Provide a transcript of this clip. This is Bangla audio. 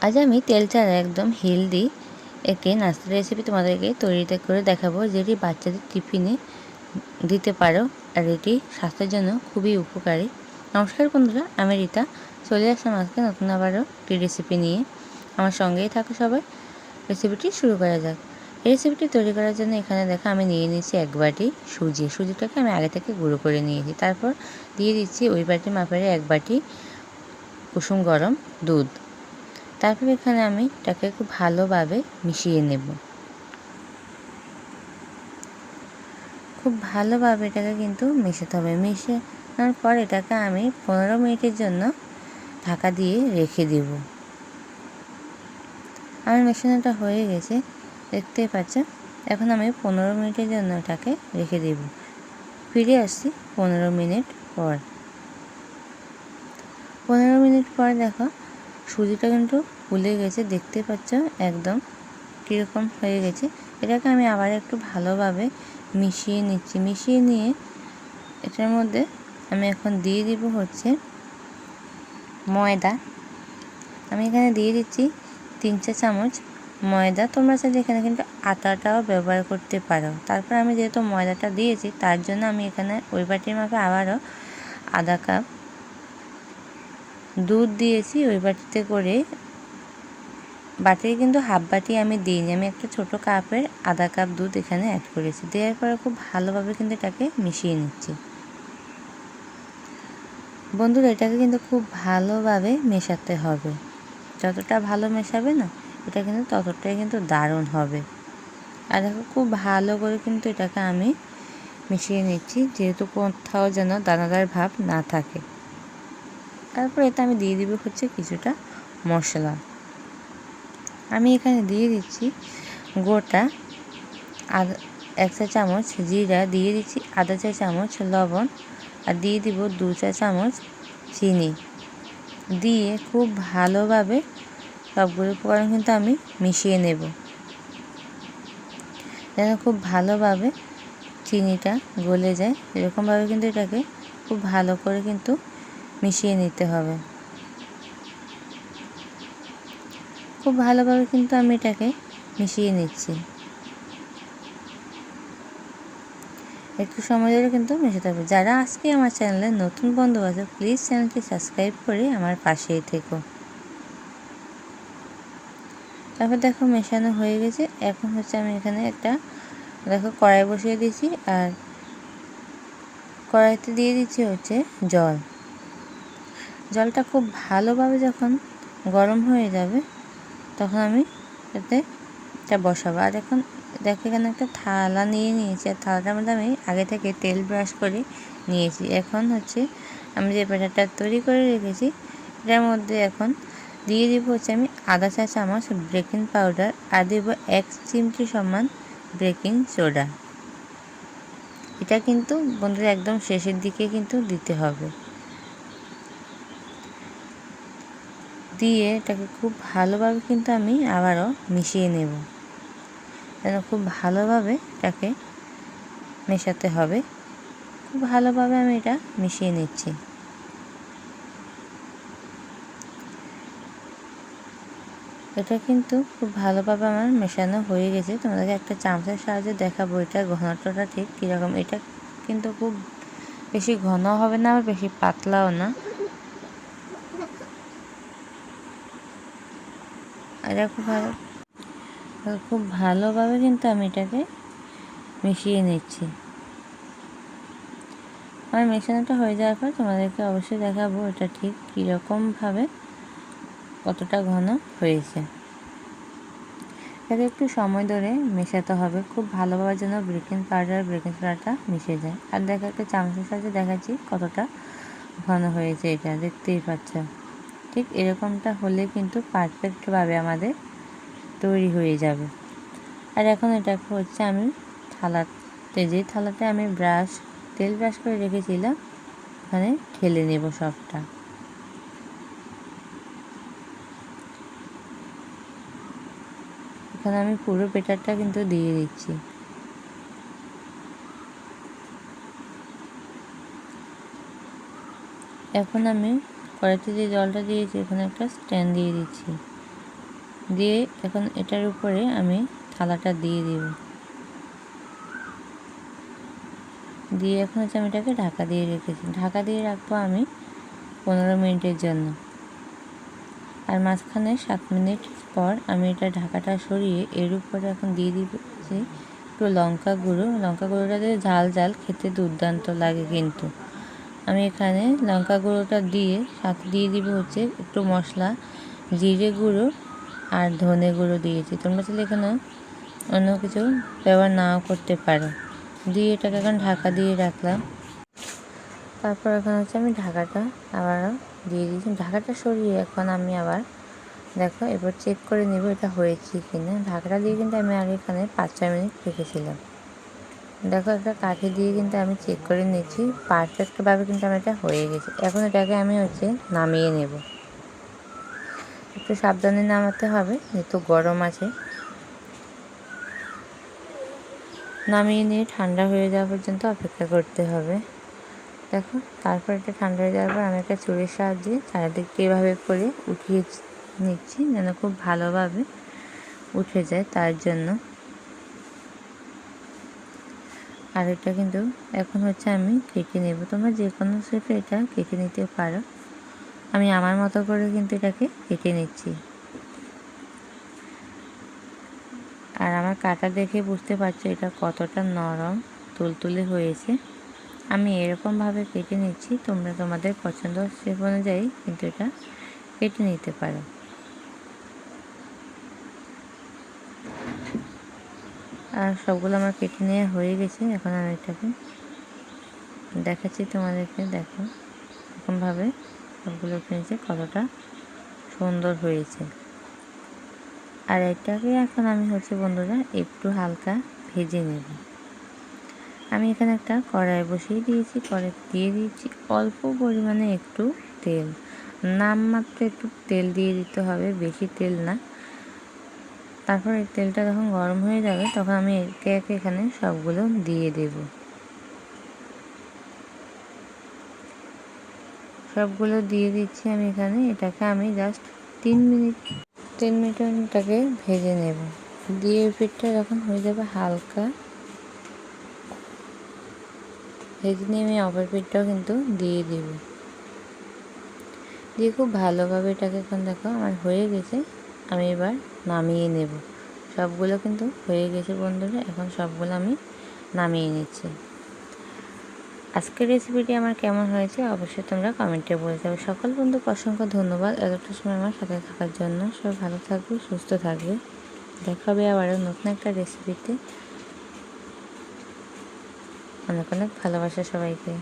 আজ আমি তেল ছাড়া একদম হেলদি একটি নাস্তা রেসিপি তোমাদেরকে তৈরিতে করে দেখাবো, যেটি বাচ্চাদের টিফিনে দিতে পারো আর এটি স্বাস্থ্যের জন্য খুবই উপকারী। নমস্কার বন্ধুরা, আমি রীতা চলে আসলাম আজকে নতুন আবারও একটি রেসিপি নিয়ে। আমার সঙ্গেই থাকো সবাই। রেসিপিটি শুরু করা যাক। এই রেসিপিটি তৈরি করার জন্য এখানে দেখো আমি নিয়ে নিয়েছি 1 বাটি সুজিটাকে আমি আগে থেকে গুঁড়ো করে নিয়েছি। তারপর দিয়ে দিচ্ছি ওই বাটি মাপের 1 বাটি কুসুম গরম দুধ। তারপর এখানে আমি এটাকে খুব ভালোভাবে মিশিয়ে নেব। খুব ভালোভাবে এটাকে কিন্তু মেশাতে হবে। মেশানোর পর এটাকে আমি 15 মিনিটের জন্য ঢাকা দিয়ে রেখে দেব। আমার মেশানোটা হয়ে গেছে, দেখতেই পাচ্ছ। এখন আমি 15 মিনিটের জন্য এটাকে রেখে দেব। ফিরে আসছি 15 মিনিট পর। 15 মিনিট পর দেখো সুজিটা কিন্তু ফুলে গেছে, দেখতে পাচ্ছ একদম কীরকম হয়ে গেছে। এটাকে আমি আবার একটু ভালোভাবে মিশিয়ে নিচ্ছি। মিশিয়ে নিয়ে এটার মধ্যে আমি এখন দিয়ে দিব হচ্ছে ময়দা। আমি এখানে দিয়ে দিচ্ছি 3 চা চামচ ময়দা। তোমরা চাইলে এখানে কিন্তু আটাটাও ব্যবহার করতে পারো। তারপর আমি যেহেতু ময়দাটা দিয়েছি, তার জন্য আমি এখানে ওই বাটির মাপে আবারও আধা কাপ দুধ দিয়েছি। ওই বাটিতে করে, বাটির কিন্তু হাফ বাটি আমি দিইনি, আমি একটা ছোটো কাপের আধা কাপ দুধ এখানে অ্যাড করেছি। দেওয়ার পরে খুব ভালোভাবে কিন্তু এটাকে মিশিয়ে নিচ্ছি। বন্ধুরা, এটাকে কিন্তু খুব ভালোভাবে মেশাতে হবে। যতটা ভালো মেশাবে না, এটা কিন্তু ততটাই কিন্তু দারুণ হবে। আর দেখো খুব ভালো করে কিন্তু এটাকে আমি মিশিয়ে নিচ্ছি, যেহেতু কোথাও যেন দানাদার ভাব না থাকে। তারপর এটা আমি দিয়ে দিব হচ্ছে কিছুটা মশলা। আমি এখানে দিয়ে দিচ্ছি গোটা 1 চা চামচ জিরা, দিয়ে দিচ্ছি আধা চা চামচ লবণ, আর দিয়ে দিব 2 চা চামচ চিনি। দিয়ে খুব ভালোভাবে সবগুলো উপকরণ কিন্তু আমি মিশিয়ে নেব। যেন খুব ভালোভাবে চিনিটা গলে যায়, এরকমভাবে কিন্তু এটাকে খুব ভালো করে কিন্তু মিশিয়ে নিতে হবে। খুব ভালোভাবে কিন্তু আমি এটাকে মিশিয়ে নিচ্ছি। একটু সময় ধরে কিন্তু মেশাতে হবে। যারা আজকে আমার চ্যানেলে নতুন বন্ধু আছে, প্লিজ চ্যানেলটি সাবস্ক্রাইব করে আমার পাশেই থেকো। তারপর দেখো মেশানো হয়ে গেছে। এখন হচ্ছে আমি এখানে একটা দেখো কড়াই বসিয়ে দিয়েছি, আর কড়াইতে দিয়ে দিচ্ছি হচ্ছে জল। জলটা খুব ভালোভাবে যখন গরম হয়ে যাবে, তখন আমি এতে এটা বসাবো। আর এখন দেখো এখানে একটা থালা নিয়ে নিয়েছি, আর থালাটার মধ্যে আমি আগে থেকে তেল ব্রাশ করে নিয়েছি। এখন হচ্ছে আমি যে ব্যাটারটা তৈরি করে রেখেছি, এটার মধ্যে এখন দিয়ে দিব হচ্ছে আমি আধা চা চামচ বেকিং পাউডার, আর দেবো 1 চিমটি সমান বেকিং সোডা। এটা কিন্তু বন্ধুরা একদম শেষের দিকে কিন্তু দিতে হবে। দিয়ে এটাকে খুব ভালোভাবে কিন্তু আমি আবারও মিশিয়ে নেব। যেন খুব ভালোভাবে এটাকে মেশাতে হবে। খুব ভালোভাবে আমি এটা মিশিয়ে নিচ্ছি। এটা কিন্তু খুব ভালোভাবে আমার মেশানো হয়ে গেছে। তোমাদেরকে একটা চামচের সাহায্যে দেখাবো এটা ঘনত্বটা ঠিক কীরকম। এটা কিন্তু খুব বেশি ঘন হবে না, আবার বেশি পাতলাও না। এটা খুব ভালোভাবে কিন্তু আমি এটাকে মিশিয়ে নিচ্ছি। আমার মেশানোটা হয়ে যাওয়ার পর তোমাদেরকে অবশ্যই দেখাবো এটা ঠিক কীরকমভাবে কতটা ঘন হয়েছে। এটাকে একটু সময় ধরে মেশাতে হবে, খুব ভালোভাবে যেন বেকিং পাউডার বেকিং সোডাটা মিশে যায়। আর দেখো একটা চামচের সাহায্যে দেখাচ্ছি কতটা ঘন হয়েছে, এটা দেখতেই পাচ্ছ। ঠিক এরকমটা হলে কিন্তু পারফেক্টভাবে আমাদের তৈরি হয়ে যাবে। আর এখন এটাকে হচ্ছে আমি যে থালাতে আমি তেল ব্রাশ করে রেখেছিলাম, ওখানে ঢেলে নেব সবটা। এখানে আমি পুরো ব্যাটারটা কিন্তু দিয়ে দিচ্ছি। এখন আমি কড়াইতে যে জলটা দিয়েছি, এখানে একটা স্ট্যান্ড দিয়ে দিচ্ছি। দিয়ে এখন এটার উপরে আমি থালাটা দিয়ে দিব, দিয়ে এখন হচ্ছে আমি এটাকে ঢাকা দিয়ে রেখেছি। ঢাকা দিয়ে রাখবো আমি 15 মিনিটের জন্য। আর মাঝখানে 7 মিনিট পর আমি এটা ঢাকাটা সরিয়ে এর উপরে এখন দিয়ে দিচ্ছি একটু লঙ্কা গুঁড়ো। লঙ্কা গুঁড়োটা দিয়ে ঝাল ঝাল খেতে দুর্দান্ত লাগে। কিন্তু আমি এখানে লঙ্কা গুঁড়োটা দিয়ে সাথে দিয়ে দিব হচ্ছে একটু মশলা, জিরে গুঁড়ো আর ধনে গুঁড়ো দিয়েছি। তোমরা চাইলে এখানে অন্য কিছু ব্যবহার নাও করতে পারো। দিয়ে এটাকে এখন ঢাকা দিয়ে রাখলাম। তারপর এখন হচ্ছে আমি ঢাকাটা আবারও দিয়ে দিয়েছি। ঢাকাটা সরিয়ে এখন আমি আবার দেখো এবার চেক করে নেব এটা হয়েছে কি না। ঢাকাটা দিয়ে কিন্তু আমি আগে এখানে 5-6 মিনিট রেখেছিলাম। দেখো একটা কাঠি দিয়ে কিন্তু আমি চেক করে নিচ্ছি, পারফেক্টভাবে কিন্তু আমার এটা হয়ে গেছে। এখন এটাকে আমি হচ্ছে নামিয়ে নেব। একটু সাবধানে নামাতে হবে যেহেতু গরম আছে। নামিয়ে নিয়ে ঠান্ডা হয়ে যাওয়া পর্যন্ত অপেক্ষা করতে হবে। দেখো তারপর এটা ঠান্ডা হয়ে যাওয়ার পর আমি একটা ছুরির সাহায্যে চারিদিকটা এভাবে করে উঠিয়ে নিচ্ছি যেন খুব ভালোভাবে উঠে যায় তার জন্য। আর এটা কিন্তু এখন হচ্ছে আমি কেটে নেব। তোমরা যে কোনো শেপে এটা কেটে নিতে পারো। আমি আমার মতো করে কিন্তু এটাকে কেটে নিচ্ছি। আর আমার কাটা দেখে বুঝতে পারছো এটা কতটা নরম তুলতুলে হয়েছে। আমি এরকমভাবে কেটে নিচ্ছি, তোমরা তোমাদের পছন্দ শেপ অনুযায়ী কিন্তু এটা কেটে নিতে পারো। আর সবগুলো আমার কেটে নেওয়া হয়ে গেছে। এখন আমি এটাকে দেখাচ্ছি তোমাদেরকে। দেখো এরকমভাবে সবগুলো নিচে কতটা সুন্দর হয়েছে। আর এটাকে এখন আমি হচ্ছে বন্ধুরা একটু হালকা ভেজে নেব। আমি এখানে একটা কড়াই বসিয়ে দিয়েছি। কড়াই দিয়ে দিয়েছি অল্প পরিমাণে একটু তেল, নামমাত্র একটু তেল দিয়ে দিতে হবে, বেশি তেল না। তারপর এই তেলটা যখন গরম হয়ে যাবে তখন আমি একে একে এখানে সবগুলো দিয়ে দেব। সবগুলো দিয়ে দিচ্ছি আমি এখানে। এটাকে আমি জাস্ট 3 মিনিট এটাকে ভেজে নেব। দিয়ে পিঠটা যখন হয়ে যাবে হালকা ভেজে নিয়ে আমি অপর পিঠটাও কিন্তু দিয়ে দেব। দিয়ে খুব ভালোভাবে এটাকে এখন দেখো আমার হয়ে গেছে। আমি এবার নামিয়ে নেব। সবগুলো কিন্তু হয়ে গেছে বন্ধুরা। এখন সবগুলো আমি নামিয়ে নিচ্ছি। আজকের রেসিপিটি আমার কেমন হয়েছে অবশ্যই তোমরা কমেন্টে বলে যাবে। সকল বন্ধুকে অসংখ্য ধন্যবাদ এতটা সময় আমার সাথে থাকার জন্য। সবাই ভালো থাকবে, সুস্থ থাকবে। দেখা হবে আবারও নতুন একটা রেসিপিতে। অনেক অনেক ভালোবাসা সবাইকে।